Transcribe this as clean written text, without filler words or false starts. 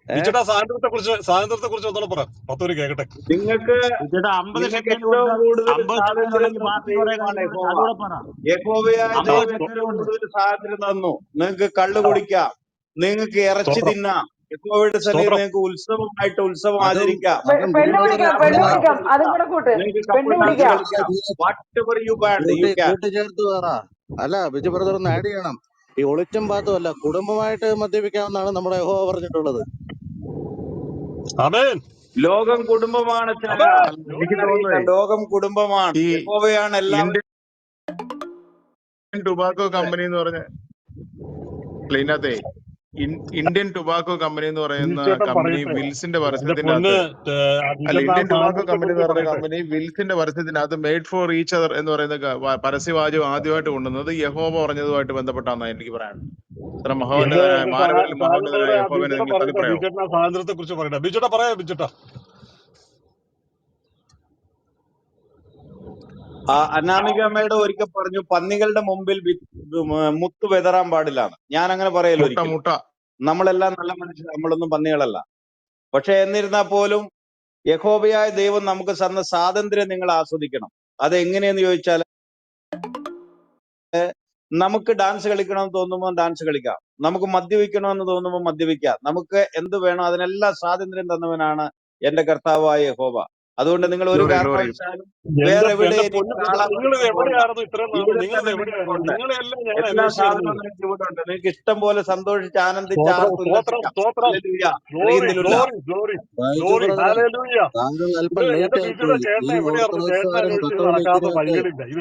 ഏഹ് ബിജുട്ടാ സ്വാതന്ത്ര്യത്തെ കുറിച്ച് ഒന്നുകൂടെ പറ, 10 പേര് കേക്കട്ടെ. നിങ്ങൾക്ക് ചേട്ടാ 50 നിങ്ങൾക്ക് സെക്കൻഡ് ഏറ്റവും കൊടുത്താൽ കൂടുതൽ 50 സെക്കൻഡ് സ്വാതന്ത്ര്യം ഉണ്ടെങ്കിൽ തന്ന ബാക്കി കുറെ ദൈവമാണ് കാര്യങ്ങൾ യഹോവ. അതുകൂടെ പറ. യഹോവയായ ആ, 50 ദൈവം സെക്കൻഡ് ഏറ്റവും കൊണ്ട് കൂടുതൽ സ്വാതന്ത്ര്യം തന്നു. നിങ്ങൾക്ക് കള്ളു ആ, കുടിക്കാം, നിങ്ങൾക്ക് ഇറച്ചി സ്തോത്രം തിന്നാം, യഹോവയുടെ സന്നിധി സ്തോത്രം. നിങ്ങൾക്ക് ഉത്സവം അതും ആചരിക്കാം, അതും പെണ്ണ് കൂട്ടി പിടിക്കാം, നിങ്ങൾക്ക് പെണ്ണ് ചേർത്ത് പിടിക്കാം, അപ്പൻ അതും കൂടെ കൂട്ട്. നിങ്ങൾക്ക് പെണ്ണ് കപ്പിൾ ഡാൻസ് പിടിക്കാം. കളിക്കാം. What ever you want you can. കൂട്ടി ചേർത്ത് പറ. അല്ല, ബിജു ബ്രദർ ഒന്ന് ആഡ് ചെയ്യണം. ഈ ഒളിച്ചും പാത്തും അല്ല, കുടുംബമായിട്ട് മദ്യപിക്കാമെന്നാണ് നമ്മുടെ യഹോവ പറഞ്ഞിട്ടുള്ളത്. ആമേൻ, ലോകം കുടുംബമാണ്. ആമേൻ. അല്ല, എനിക്ക് ലോകനറിയില്ല, തോന്നുന്നതേ ലോകം കുടുംബമാണ്. ഈ യഹോവയാണ് എല്ലാവരും. ഇന്ത്യൻ ടുബാക്കോ കമ്പനി എന്ന് പറഞ്ഞ ഇതിനകത്തെ ഇന്ത്യൻ ടുബാക്കോ കമ്പനി എന്ന് പറയുന്ന ബിജുചേട്ടൻ കമ്പനി പറയട്ടെ. വിൽസിന്റെ എന്റെ പൊന്ന് പരസ്യത്തിനകത്ത് അല്ല, ബിജുട്ടാ ഇന്ത്യൻ ടുബാക്കോ സ്വാതന്ത്ര്യത്തെ കമ്പനി എന്ന് കുറിച്ച് പറയുന്ന പറയട്ടെ. കമ്പനി വിൽസിന്റെ പരസ്യത്തിനകത്ത് മെയ്ഡ് ഫോർ ഈച്ച് അതർ എന്ന് പറയുന്ന പരസ്യവാചകം ആദ്യമായിട്ട് കൊണ്ടുവന്നത് യഹോവ പറഞ്ഞതുമായിട്ട് ബന്ധപ്പെട്ടാണ് എനിക്ക് പറയാനുള്ളത്. ഇത്ര മഹോന്നതനായ എന്റെ മാനവരിൽ മഹോന്നതനായ സ്വാതന്ത്ര്യ യഹോവനെ ബിജുട്ട നിങ്ങൾ പറയട്ടെ. തള്ളിപ്പറയോ? ബിജുട്ട സ്വാതന്ത്ര്യത്തെ കുറിച്ച് പറയട്ടെ. ബിജുട്ട പറയാ. ബിജുട്ട അനാമികമ്മയുടെ ഒരിക്കൽ പറഞ്ഞു, പന്നികളുടെ മുമ്പിൽ മുത്ത് വിതറാൻ പാടില്ലാന്ന്. ഞാൻ അങ്ങനെ പറയല്ലോ മുട്ട ഒരിക്കലും. മുട്ട നമ്മളെല്ലാം നല്ല മനുഷ്യർ, നമ്മളൊന്നും പന്നികളല്ല. പക്ഷെ എന്നിരുന്നാൽ പോലും യഹോവയായ ദൈവം നമുക്ക് തന്ന സ്വാതന്ത്ര്യം നിങ്ങൾ ആസ്വദിക്കണം. അത് എങ്ങനെയെന്ന് ചോദിച്ചാൽ, നമുക്ക് ഡാൻസ് കളിക്കണമെന്ന് തോന്നുമ്പോൾ ഡാൻസ് കളിക്കാം, നമുക്ക് മദ്യപിക്കണമെന്ന് തോന്നുമ്പോൾ മദ്യപിക്കാം, നമുക്ക് എന്ത് വേണോ അതിനെല്ലാം സ്വാതന്ത്ര്യം തന്നവനാണ് എന്റെ കർത്താവായ യഹോവ. അതുകൊണ്ട് നിങ്ങൾ ഒരു ഗ്ലോറി ഗ്ലോറി. കാരണവശാലും എന്റെ വേറെ പൊന്ന് എവിടെയും നിങ്ങളിത് കാളാപുരത്തിന് പോകണ്ട. എവിടെയായിരുന്നു ഇത്രയും നാൾ? ഇവിടെ നിങ്ങളിത് തന്നെ എവിടെയായിരുന്നു? നിങ്ങൾക്കുണ്ട് നിങ്ങളെല്ലാം ഞാൻ എല്ലാ അന്വേഷിച്ചായിരുന്നു. സാധനവും. നിങ്ങൾക്ക് ഇവിടെ ഉണ്ട്. നിങ്ങൾക്ക് ഇഷ്ടം പോലെ സന്തോഷിച്ച് ആനന്ദിച്ച് സ്തോത്രം, ആർത്തുല്ലസിക്കാം. സ്തോത്രം. ഹല്ലേലൂയ, ഗ്ലോറി, അലഹിന്ദിലുള്ള. Glory, glory, Baiju glory. ബ്രദറെ, ഹല്ലേലൂയ. താങ്കൾ ഇത് അല്പം എന്റെ ലേറ്റ് ബിജുടെ ആയിപ്പോയി. ചേട്ടൻ ഈ എവിടെയായിരുന്നു? ചേട്ടനെ ഓർത്തഡോക്സുകാരും അന്വേഷിച്ച് നടക്കാത്ത കത്തോലിക്കരുമൊക്കെ വഴികളില്ല.